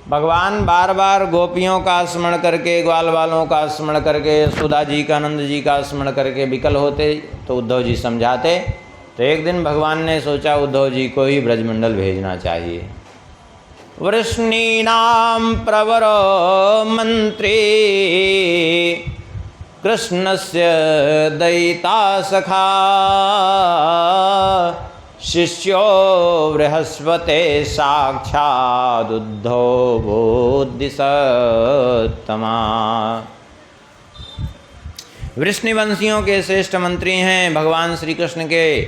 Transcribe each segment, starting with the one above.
भगवान बार बार गोपियों का स्मरण करके, ग्वाल वालों का स्मरण करके, यशोदा जी का, नंद जी का स्मरण करके विकल होते तो उद्धव जी समझाते। तो एक दिन भगवान ने सोचा उद्धव जी को ही ब्रजमंडल भेजना चाहिए। वृष्णीनां प्रवरो मंत्री कृष्णस्य दयिता सखा शिष्यो बृहस्पते साक्षात् उद्धव बोधिसत्तमा। वृष्णिवंशियों के श्रेष्ठ मंत्री हैं, भगवान श्री कृष्ण के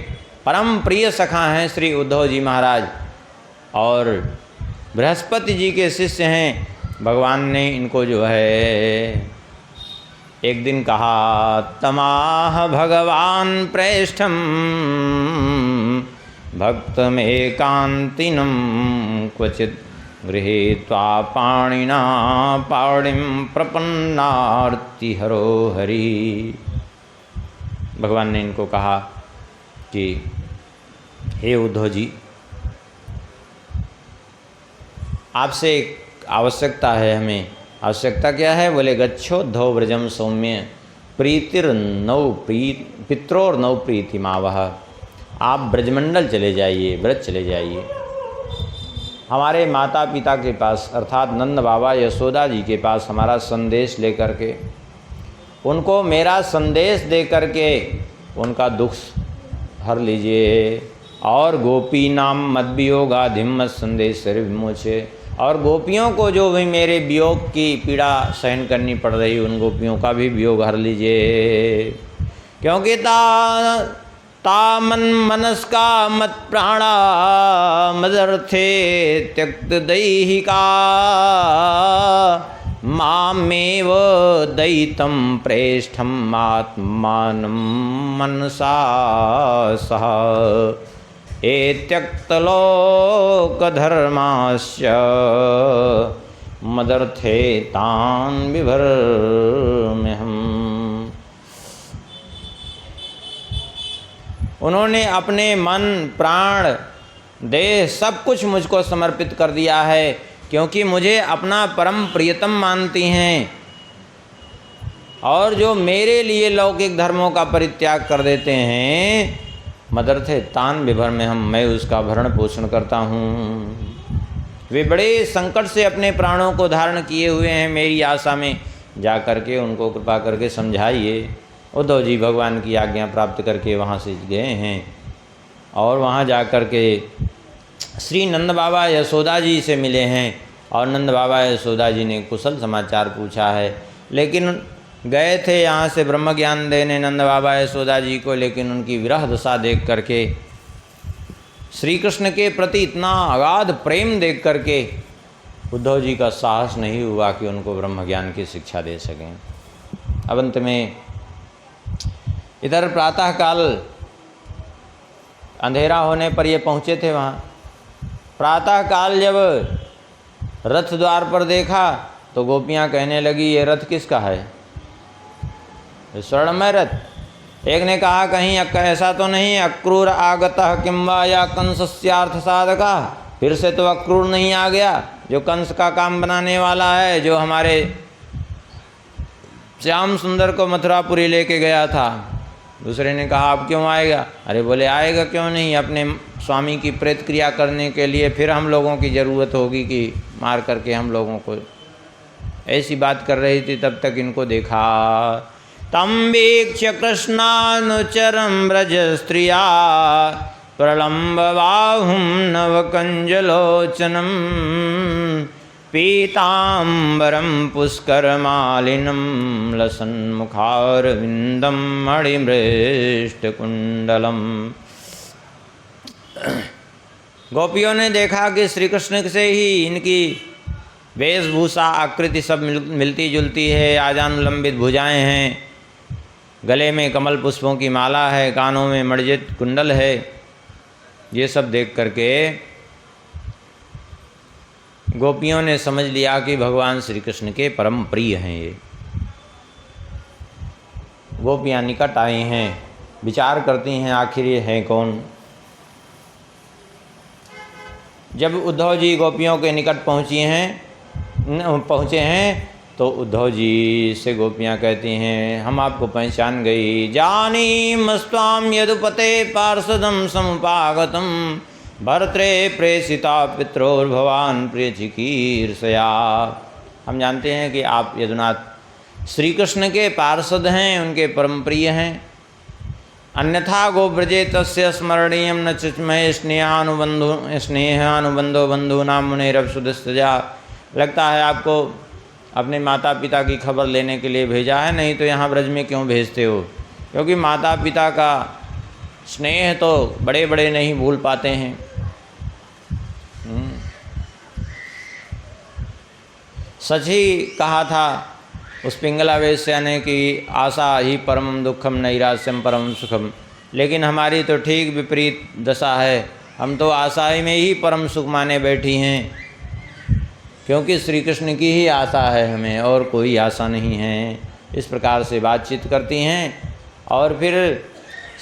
परम प्रिय सखा हैं श्री उद्धव जी महाराज, और बृहस्पति जी के शिष्य हैं। भगवान ने इनको जो है एक दिन कहा, तमाह भगवान प्रेष्ठम भक्तमेकांतिनं क्वचित् गृहीत्वा पाणिना पाणिं प्रपन्नार्ति हरो हरि। भगवान ने इनको कहा कि हे उद्धव जी, आपसे एक आवश्यकता है हमें। आवश्यकता क्या है? बोले गच्छोद्धव व्रजम सौम्य प्रीतिर्नौ पित्रोर्नौ प्रीतिमावह। आप ब्रजमंडल चले जाइए, व्रज चले जाइए, हमारे माता पिता के पास अर्थात नंद बाबा यशोदा जी के पास हमारा संदेश लेकर के, उनको मेरा संदेश दे करके उनका दुख हर लीजिए। और गोपी नाम मद वियोगाधिम मत संदेश विमोचे। और गोपियों को जो भी मेरे वियोग की पीड़ा सहन करनी पड़ रही, उन गोपियों का भी वियोग हर लीजिए। क्योंकि तामन मनस्का मत प्राणा मदर्थे त्यक्त दैहिका मामेव दयितं प्रेष्ठम आत्मानं मनसा सह त्यक्तलोकधर्मास्य मदर्थे तान् विभर्म्यहम्। उन्होंने अपने मन, प्राण, देह सब कुछ मुझको समर्पित कर दिया है, क्योंकि मुझे अपना परम प्रियतम मानती हैं। और जो मेरे लिए लौकिक धर्मों का परित्याग कर देते हैं, मदर्थे तान विभर में मैं उसका भरण पोषण करता हूँ। वे बड़े संकट से अपने प्राणों को धारण किए हुए हैं, मेरी आशा में जा करके उनको कृपा करके समझाइए। उद्धव जी भगवान की आज्ञा प्राप्त करके वहाँ से गए हैं और वहाँ जा कर के श्री नंद बाबा यशोदा जी से मिले हैं। और नंद बाबा यशोदा जी ने कुशल समाचार पूछा है। लेकिन गए थे यहाँ से ब्रह्म ज्ञान देने नंद बाबा यशोदा जी को, लेकिन उनकी विरह दशा देख करके, श्री कृष्ण के प्रति इतना अगाध प्रेम देख करके उद्धव जी का साहस नहीं हुआ कि उनको ब्रह्म ज्ञान की शिक्षा दे सकें। अब अंत में इधर प्रातःकाल अंधेरा होने पर ये पहुँचे थे वहाँ। प्रातःकाल जब रथ द्वार पर देखा तो गोपियाँ कहने लगी, ये रथ किसका है? स्वर्णमय रथ। एक ने कहा, कहीं ऐसा तो नहीं अक्रूर आगतः किंवा या कंसस्यार्थ साधका, फिर से तो अक्रूर नहीं आ गया जो कंस का काम बनाने वाला है, जो हमारे श्याम सुंदर को मथुरापुरी लेके गया था। दूसरे ने कहा, अब क्यों आएगा? अरे बोले, आएगा क्यों नहीं, अपने स्वामी की प्रेत क्रिया करने के लिए फिर हम लोगों की ज़रूरत होगी कि मार करके हम लोगों को। ऐसी बात कर रही थी, तब तक इनको देखा। तम वीक्ष्य कृष्णानुचरं व्रज स्त्रिया प्रलम्ब बाहुं नवकंजलोचनम पीताम्बरं पुष्करमालिनं लसन्मुखारविन्दं मणिमृष्टकुण्डलम्। गोपियों ने देखा कि श्री कृष्ण से ही इनकी वेशभूषा आकृति सब मिलती जुलती है। आजानुलंबित भुजाएं हैं, गले में कमल पुष्पों की माला है, कानों में मणिजित कुंडल है। ये सब देख करके गोपियों ने समझ लिया कि भगवान श्री कृष्ण के परम प्रिय हैं ये। गोपियाँ निकट आई हैं, विचार करती हैं आखिर ये हैं कौन। जब उद्धव जी गोपियों के निकट पहुँची हैं पहुँचे हैं तो उद्धव जी से गोपियाँ कहती हैं हम आपको पहचान गई। जानीमस्त्वां यदुपते पार्षदं समुपागतं भर्त्रे प्रेषिता पित्रोर्भवान् प्रियचिकीर्षया। हम जानते हैं कि आप यदुनाथ श्री कृष्ण के पार्षद हैं, उनके परम प्रिय हैं। अन्यथा गोव्रजे तस्य स्मरणीय न चिन्मय स्नेहानुबंधो बंधूनां मुनेरप्सुदस्तजा। लगता है आपको अपने माता पिता की खबर लेने के लिए भेजा है, नहीं तो यहाँ ब्रज में क्यों भेजते हो? क्योंकि माता पिता का स्नेह तो बड़े बड़े नहीं भूल पाते हैं। सच ही कहा था उस पिंगला वेश्या ने कि आशा ही परम दुखम नैराश्यम परम सुखम। लेकिन हमारी तो ठीक विपरीत दशा है, हम तो आशा ही में ही परम सुख माने बैठी हैं, क्योंकि श्री कृष्ण की ही आशा है, हमें और कोई आशा नहीं है। इस प्रकार से बातचीत करती हैं और फिर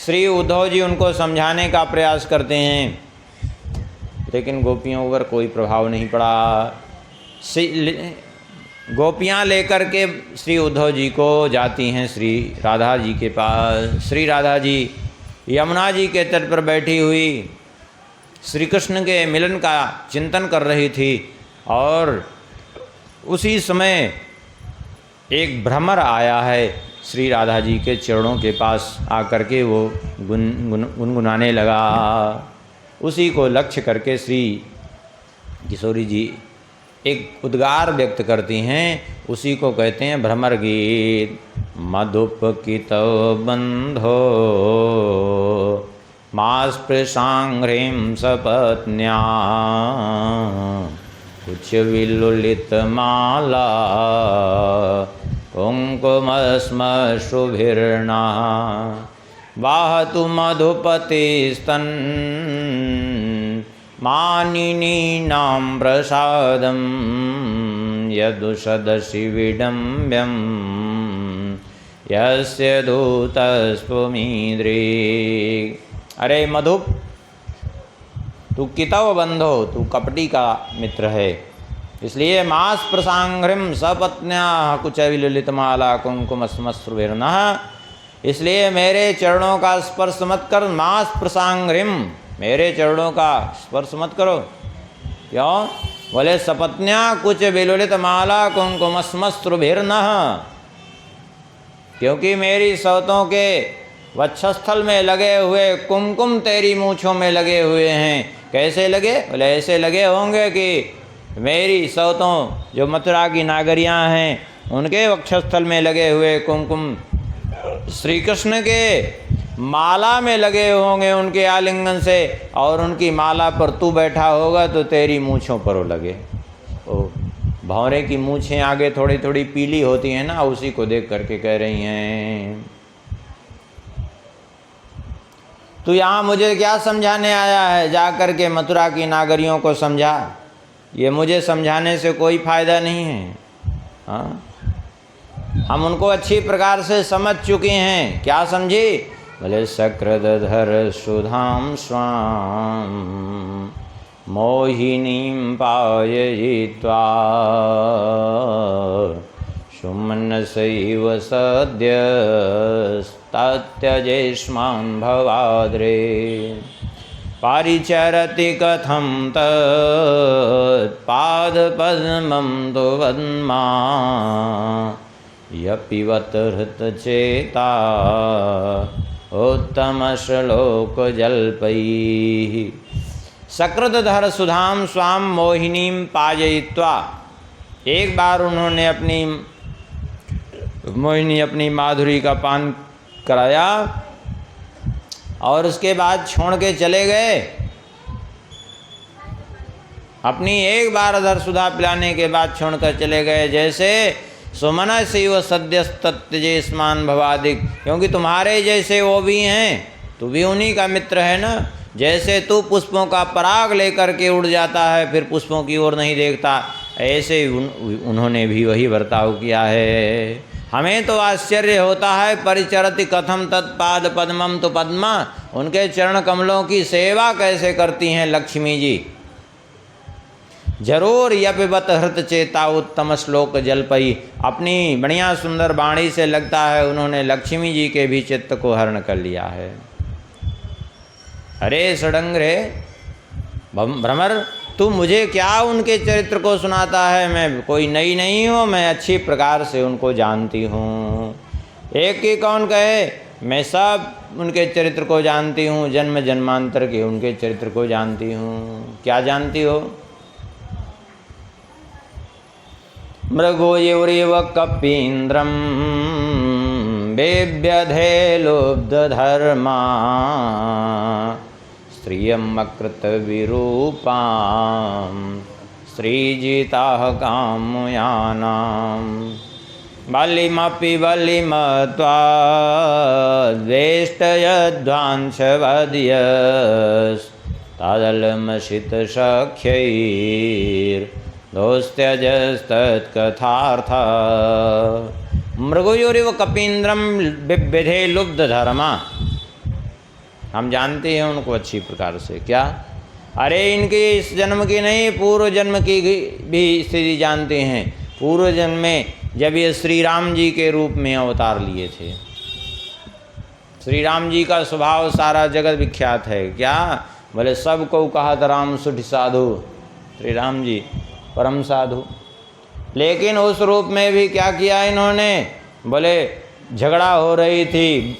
श्री उद्धव जी उनको समझाने का प्रयास करते हैं, लेकिन गोपियों पर कोई प्रभाव नहीं पड़ा। गोपियाँ लेकर के श्री उद्धव जी को जाती हैं श्री राधा जी के पास। श्री राधा जी यमुना जी के तट पर बैठी हुई श्री कृष्ण के मिलन का चिंतन कर रही थी और उसी समय एक भ्रमर आया है श्री राधा जी के चरणों के पास आकर के वो गुनगुनाने लगा। उसी को लक्ष्य करके श्री किशोरी जी एक उद्गार व्यक्त करती हैं, उसी को कहते हैं भ्रमर गीत। मधुपकितौ बंधो मास्पृशांघ्रिं सपत्न्या उच्चविलुलित माला कुङ्कुमश्मश्रुभिर्ना वाहतु मधुपतिस्तन् मानिनीनां प्रसादं यदुषदसि विडम्ब्यं यस्य दूतस्त्वमीद्रे। अरे मधुप, तू कितव बंधो, तू कपटी का मित्र है, इसलिए मास प्रसांघ्रिम सपत्न्या कुचविललितमाला कुंकुमश्मश्रुभिर्नः, इसलिए मेरे चरणों का स्पर्श मत कर। मास प्रसांघ्रिम, मेरे चरणों का स्पर्श मत करो। क्यों? बोले सपत्न्या कुछ विलुलित माला कुंकुमश्मश्रुभिर्नः, क्योंकि मेरी सौतों के वक्षस्थल में लगे हुए कुमकुम तेरी मूँछों में लगे हुए हैं। कैसे लगे? बोले ऐसे लगे होंगे कि मेरी सौतों जो मथुरा की नागरियाँ हैं उनके वक्षस्थल में लगे हुए कुमकुम श्री कृष्ण के माला में लगे होंगे उनके आलिंगन से, और उनकी माला पर तू बैठा होगा तो तेरी मूँछों पर वो लगे। ओ भौरे की मूँछें आगे थोड़ी थोड़ी पीली होती हैं ना, उसी को देख करके कह रही हैं। तू यहाँ मुझे क्या समझाने आया है? जा कर के मथुरा की नागरियों को समझा। ये मुझे समझाने से कोई फायदा नहीं है। हाँ, हम उनको अच्छी प्रकार से समझ चुके हैं। क्या समझी? बोले सकृदधर सुधाम स्वाम मोहिनीं पाययित्वा सुमनसैव सद्यस्तत्यजेष्मान् भवाद्रे परिचरति कथं तत्पादपद्मं तु वद्मा यपिवत हृतचेता उत्तमश्लोकजल्पैः। सकृतधर सुधाम स्वाम मोहिनीं पाययित्वा, एक बार उन्होंने अपनी माधुरी का पान कराया और उसके बाद छोड़ के चले गए। अपनी एक बार अधर सुधा पिलाने के बाद छोड़कर चले गए। जैसे सुमन शिव सद्यस्तत्यजेष्मान् भवादिक, क्योंकि तुम्हारे जैसे वो भी हैं, तू भी उन्हीं का मित्र है ना। जैसे तू पुष्पों का पराग लेकर के उड़ जाता है फिर पुष्पों की ओर नहीं देखता, ऐसे उन्होंने भी वही बर्ताव किया है। हमें तो आश्चर्य होता है, परिचरति कथम तत्पाद पद्मम तो पद्मा, उनके चरण कमलों की सेवा कैसे करती हैं लक्ष्मी जी। जरूर यपिबत हृत चेता उत्तम श्लोक जलपई। अपनी बढ़िया सुंदर वाणी से लगता है उन्होंने लक्ष्मी जी के भी चित्त को हरण कर लिया है। अरे सडंग रे भ्रमर, तू मुझे क्या उनके चरित्र को सुनाता है? मैं कोई नई नहीं हूँ, मैं अच्छी प्रकार से उनको जानती हूँ। एक ही कौन कहे, मैं सब उनके चरित्र को जानती हूँ, जन्म जन्मांतर के उनके चरित्र को जानती हूँ। क्या जानती हो? मृगोयैव कपीन्द्रं बेव्यधे लुब्धधर्मा स्त्रियमकृत विरूपां श्रीजिताः कामयानाम् बलिमपि बलिमत्वा द्वेष्टयध्वांशवद्यस्तादलमशितशख्यैर्दोस्त्यजस्तत्कथार्थ मृगयोरिव कपीन्द्रम बिभ्यधे लुब्ध धर्मा। हम जानते हैं उनको अच्छी प्रकार से। क्या? अरे इनके इस जन्म की नहीं, पूर्व जन्म की भी स्थिति जानते हैं। पूर्व जन्म में जब ये श्री राम जी के रूप में अवतार लिए थे, श्री राम जी का स्वभाव सारा जगत विख्यात है। क्या? बोले सबको कहा था राम सुठ साधु, श्री राम जी परम साधु। लेकिन उस रूप में भी क्या किया इन्होंने? बोले झगड़ा हो रही थी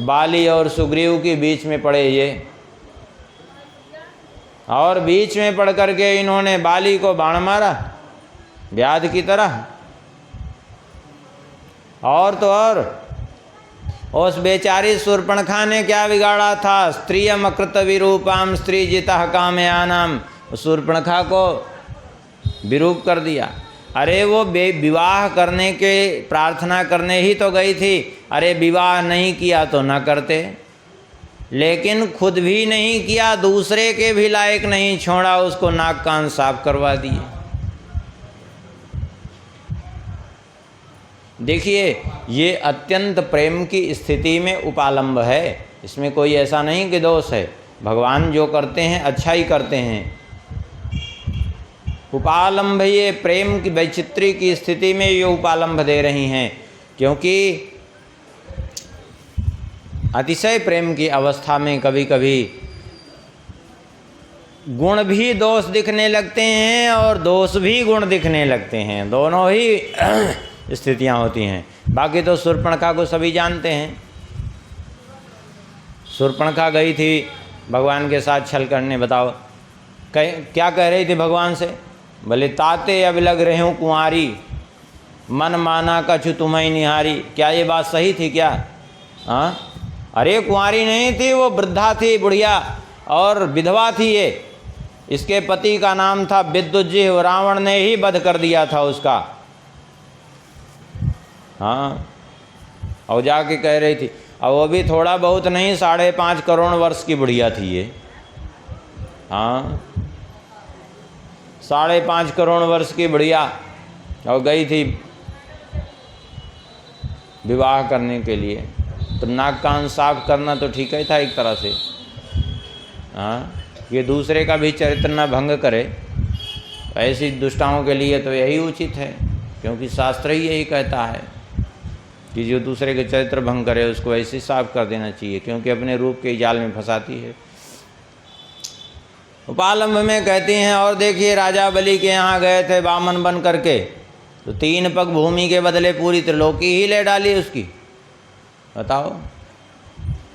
बाली और सुग्रीव के बीच में पड़े ये, और बीच में पड़ करके इन्होंने बाली को बाण मारा व्याध की तरह। और तो और उस बेचारी शूर्पणखा ने क्या बिगाड़ा था? स्त्रियमकृत विरूपाम स्त्री जिता कामयानाम। शूर्पणखा को विरूप कर दिया। अरे वो विवाह करने के प्रार्थना करने ही तो गई थी। अरे विवाह नहीं किया तो न करते, लेकिन खुद भी नहीं किया, दूसरे के भी लायक नहीं छोड़ा, उसको नाक कान साफ करवा दिए। देखिए ये अत्यंत प्रेम की स्थिति में उपालंब है, इसमें कोई ऐसा नहीं कि दोष है। भगवान जो करते हैं अच्छा ही करते हैं। उपालंब ये प्रेम की वैचित्री की स्थिति में ये उपालंब दे रही हैं, क्योंकि अतिशय प्रेम की अवस्था में कभी कभी गुण भी दोष दिखने लगते हैं और दोष भी गुण दिखने लगते हैं, दोनों ही स्थितियां होती हैं। बाकी तो शूर्पणखा को सभी जानते हैं। शूर्पणखा गई थी भगवान के साथ छल करने। बताओ क्या कह रही थी भगवान से? बोले ताते अब लग रहे हूँ कुंवारी, मन माना कछु तुम्हें निहारी। क्या ये बात सही थी क्या? हाँ, अरे कुंवारी नहीं थी, वो वृद्धा थी, बुढ़िया और विधवा थी ये। इसके पति का नाम था विद्युज्जीह, रावण ने ही वध कर दिया था उसका। हाँ, और जाके कह रही थी, और वो भी थोड़ा बहुत नहीं, 5.5 करोड़ वर्ष की बुढ़िया थी ये। हाँ, 5.5 करोड़ वर्ष की बुढ़िया, और गई थी विवाह करने के लिए। तो नाक कान साफ करना तो ठीक ही था एक तरह से। हाँ, ये दूसरे का भी चरित्र न भंग करे, ऐसी दुष्टाओं के लिए तो यही उचित है, क्योंकि शास्त्र ही यही कहता है कि जो दूसरे के चरित्र भंग करे उसको ऐसे साफ कर देना चाहिए, क्योंकि अपने रूप के जाल में फंसाती है। उपालंब में कहती हैं, और देखिए राजा बलि के यहाँ गए थे वामन बन करके, तो 3 पग भूमि के बदले पूरी त्रिलोकी ही ले डाली उसकी। बताओ,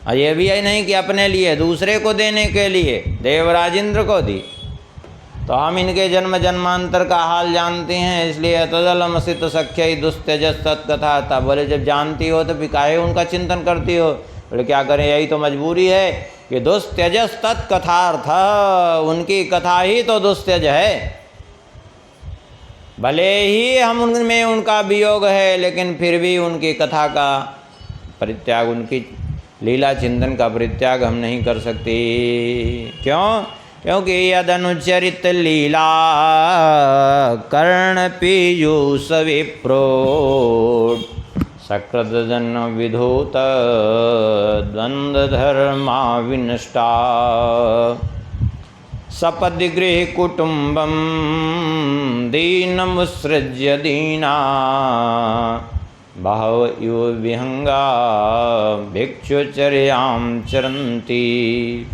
और ये भी है नहीं कि अपने लिए, दूसरे को देने के लिए देवराज इंद्र को दी। तो हम इनके जन्म जन्मांतर का हाल जानते हैं, इसलिए तदलमसित सख्य दुस्त्यजस तत्कथा था। बोले जब जानती हो तो फिर काहे उनका चिंतन करती हो? बोले क्या करें, यही तो मजबूरी है कि दुस्त्यजस तत्कथार्थ, उनकी कथा ही तो दुस्त्यज है। भले ही हम उनमें उनका वियोग है, लेकिन फिर भी उनकी कथा का परित्याग, उनकी लीला चिंतन का परित्याग हम नहीं कर सकते। क्यों? क्योंकि यदनुचरित लीला कर्ण पीयूष विप्रो सकृदजन विधूत द्वंद्व धर्मा विनष्टा सपदि गृह कुटुम्बं दीनमुत्सृज्य दीना बहव इव विहंगा भिक्षुचर्यां चरन्ति।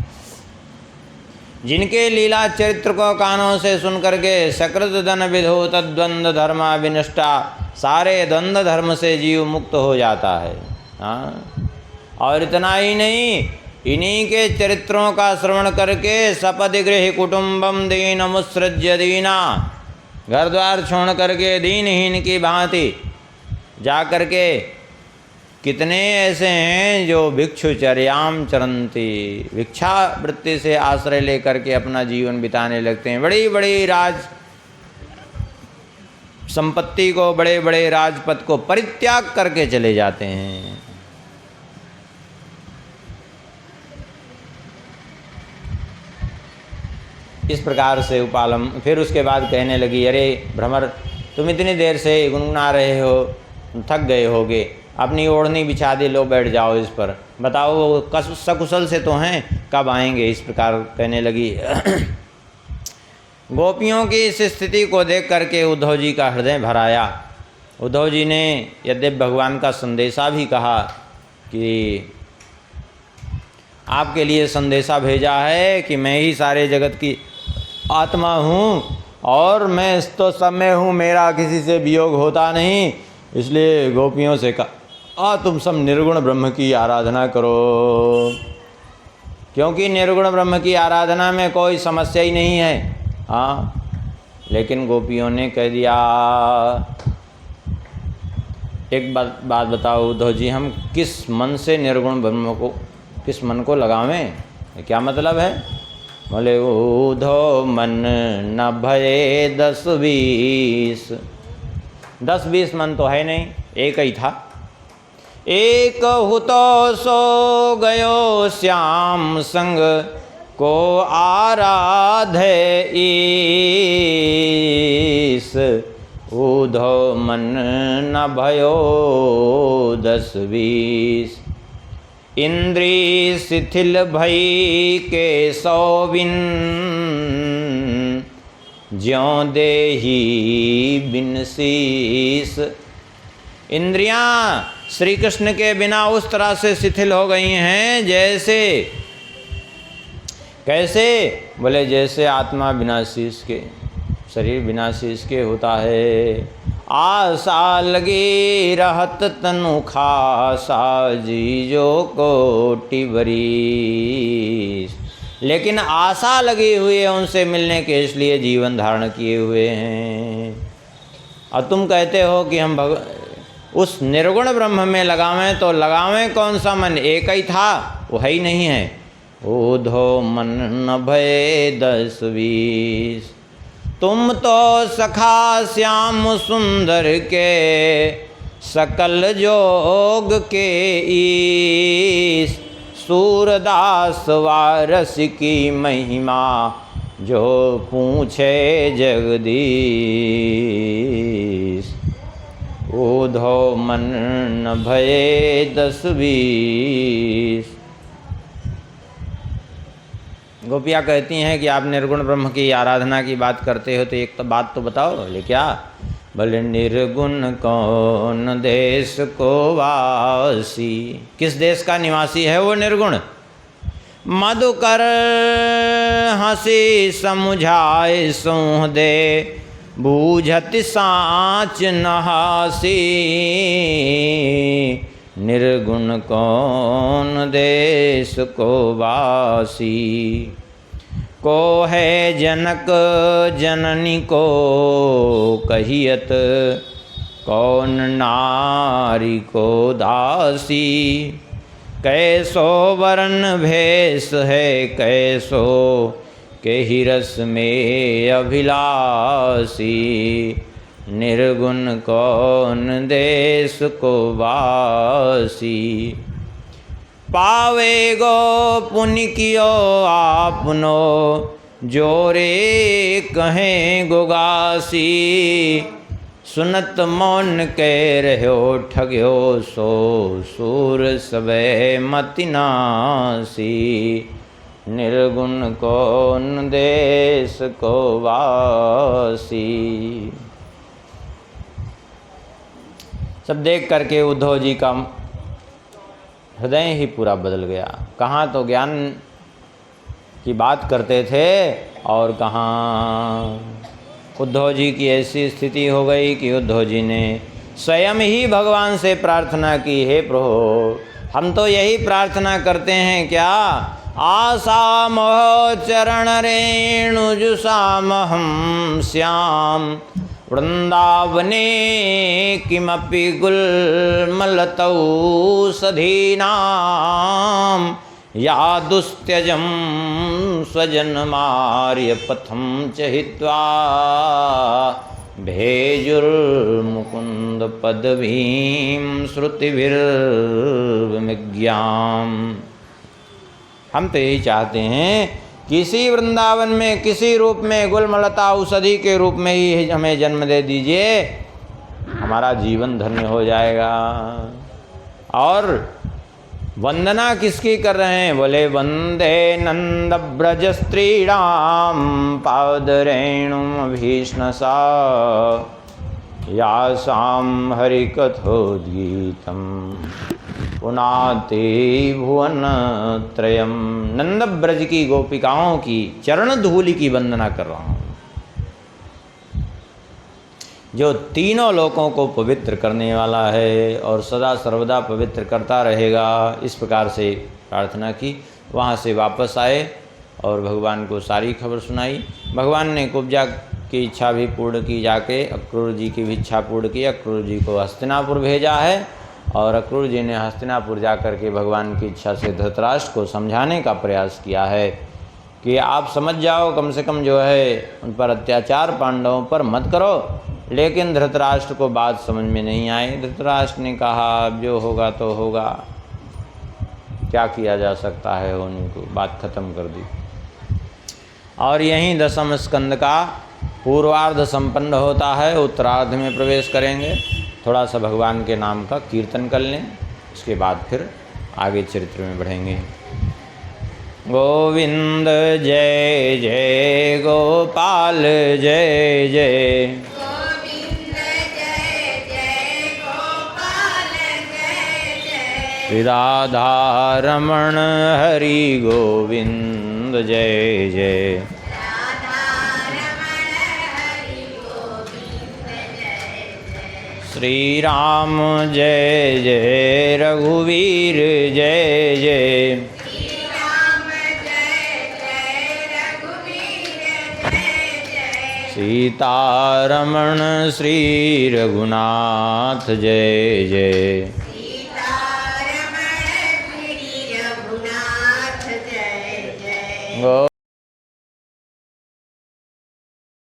जिनके लीला चरित्र को कानों से सुन करके सकृत धन विधो तद्वंद धर्मा विनष्टा, सारे द्वंद्व धर्म से जीव मुक्त हो जाता है। हाँ, और इतना ही नहीं, इन्हीं के चरित्रों का श्रवण करके सपदि गृह कुटुम्बम दीनमुत्सृज्य दीना, घर द्वार छोड़ करके दीनहीन की भांति जा करके कितने ऐसे हैं जो भिक्षुचर्याम चरन्ति, भिक्षा वृत्ति से आश्रय लेकर के अपना जीवन बिताने लगते हैं। बड़ी बड़ी राज संपत्ति को, बड़े बड़े राजपद को परित्याग करके चले जाते हैं। इस प्रकार से उपालम फिर उसके बाद कहने लगी, अरे भ्रमर, तुम इतनी देर से गुनगुना रहे हो, थक गए होगे, अपनी ओढ़नी बिछा दे, लो बैठ जाओ इस पर, बताओ वो सकुशल से तो हैं, कब आएंगे। इस प्रकार कहने लगी। गोपियों की इस स्थिति को देख करके उद्धव जी का हृदय भर आया। उद्धव जी ने यद्यपि भगवान का संदेशा भी कहा कि आपके लिए संदेशा भेजा है कि मैं ही सारे जगत की आत्मा हूँ और मैं तो सब में हूँ, मेरा किसी से वियोग होता नहीं, इसलिए गोपियों से कहा तुम सब निर्गुण ब्रह्म की आराधना करो, क्योंकि निर्गुण ब्रह्म की आराधना में कोई समस्या ही नहीं है। हाँ, लेकिन गोपियों ने कह दिया, एक बात बताओ उद्धव जी, हम किस मन से निर्गुण ब्रह्म को, किस मन को लगावें, क्या मतलब है? बोले उद्धव मन न भये 10-20 मन तो है नहीं, एक ही था। एक हुतो सो गयो श्याम संग को आराधे ईस, उद्धव मन न भयो 10-20। इंद्री शिथिल भई के सौबिन, ज्यों देही बिन शीस। इंद्रियां श्री कृष्ण के बिना उस तरह से शिथिल हो गई हैं जैसे, कैसे? बोले जैसे आत्मा बिना शीश के, शरीर बिना शीश के होता है। आशा लगी रहत तनु खासा, जीजो कोटि बरीस। लेकिन आशा लगी हुई है उनसे मिलने के, इसलिए जीवन धारण किए हुए हैं। और तुम कहते हो कि हम उस निर्गुण ब्रह्म में लगावें, तो लगावें कौन सा मन? एक ही था, वो है ही नहीं है। उद्धव मन न भये 10-20। तुम तो सखा श्याम सुंदर के, सकल जोग के ईश। सूरदास वारस की महिमा, जो पूछे जगदीश। उद्धव मन न भये 10-20। गोपियाँ कहती हैं कि आप निर्गुण ब्रह्म की आराधना की बात करते हो, तो एक तो बात तो बताओ। बोले क्या? बोले निर्गुण कौन देश को वासी, किस देश का निवासी है वो निर्गुण? मधुकर हंसी समुझाए सूह दे, बूझत साँच नहासी। निर्गुण कौन देश को वासी, को है जनक जननी को कहियत, कौन नारी को दासी। कैसो वरण भेष है कैसो, के ही रस में अभिलाषी। निर्गुण कौन देश को वासी। पावे गो पुण्य कियो आपनो, जोरे कहें गुगासी। सुनत मौन कह रहो ठग्यो, सो सूर सवे मति नासी। निर्गुण कौन देश को वासी। सब देख करके उद्धव जी का हृदय ही पूरा बदल गया। कहाँ तो ज्ञान की बात करते थे और कहाँ उद्धव जी की ऐसी स्थिति हो गई कि उद्धव जी ने स्वयं ही भगवान से प्रार्थना की, हे प्रभु हम तो यही प्रार्थना करते हैं क्या, आशा मोह चरण रेणुजुषाम हम श्याम वृंदावने किमपि गुल्मलतौ सधीनाम या दुस्त्यजं स्वजन्मार्य पथं च हित्वा भेजुर्मुकुंद पदवीं श्रुतिभिर्विज्ञाम। हम तो यही चाहते हैं किसी वृंदावन में किसी रूप में गुलमलता औषधि के रूप में ही हमें जन्म दे दीजिए, हमारा जीवन धन्य हो जाएगा। और वंदना किसकी कर रहे हैं, बोले वंदे नंद ब्रज स्त्रीणाम पादरेणुम भीष्णसा यासाम हरिकथोद्गीतम पुनाते भुवन त्रयम। नंद ब्रज की गोपिकाओं की चरण धूलि की वंदना कर रहा हूँ, जो तीनों लोकों को पवित्र करने वाला है और सदा सर्वदा पवित्र करता रहेगा। इस प्रकार से प्रार्थना की। वहाँ से वापस आए और भगवान को सारी खबर सुनाई। भगवान ने कुब्जा की इच्छा भी पूर्ण की, जाके अक्रूर जी की भी इच्छा पूर्ण की। अक्रूर जी को हस्तिनापुर भेजा है और अक्रूर जी ने हस्तिनापुर जा कर के भगवान की इच्छा से धृतराष्ट्र को समझाने का प्रयास किया है कि आप समझ जाओ, कम से कम जो है उन पर अत्याचार पांडवों पर मत करो। लेकिन धृतराष्ट्र को बात समझ में नहीं आई। धृतराष्ट्र ने कहा अब जो होगा तो होगा, क्या किया जा सकता है, होने को बात खत्म कर दी। और यहीं दशम स्कंद का पूर्वार्ध संपन्न होता है। उत्तरार्ध में प्रवेश करेंगे। थोड़ा सा भगवान के नाम का कीर्तन कर लें, उसके बाद फिर आगे चरित्र में बढ़ेंगे। गोविंद जय जय गोपाल जय जय, गोविंद जय जय गोपाल जय जय, श्री राधा रमण हरि गोविंद जय जय, राधा रमण हरि गोविंद जय जय, श्री राम जय जय रघुवीर जय जय, श्री राम जय जय रघुवीर जय जय, सीतारमण श्री रघुनाथ जय जय, सीतारमण श्री रघुनाथ जय जय। गो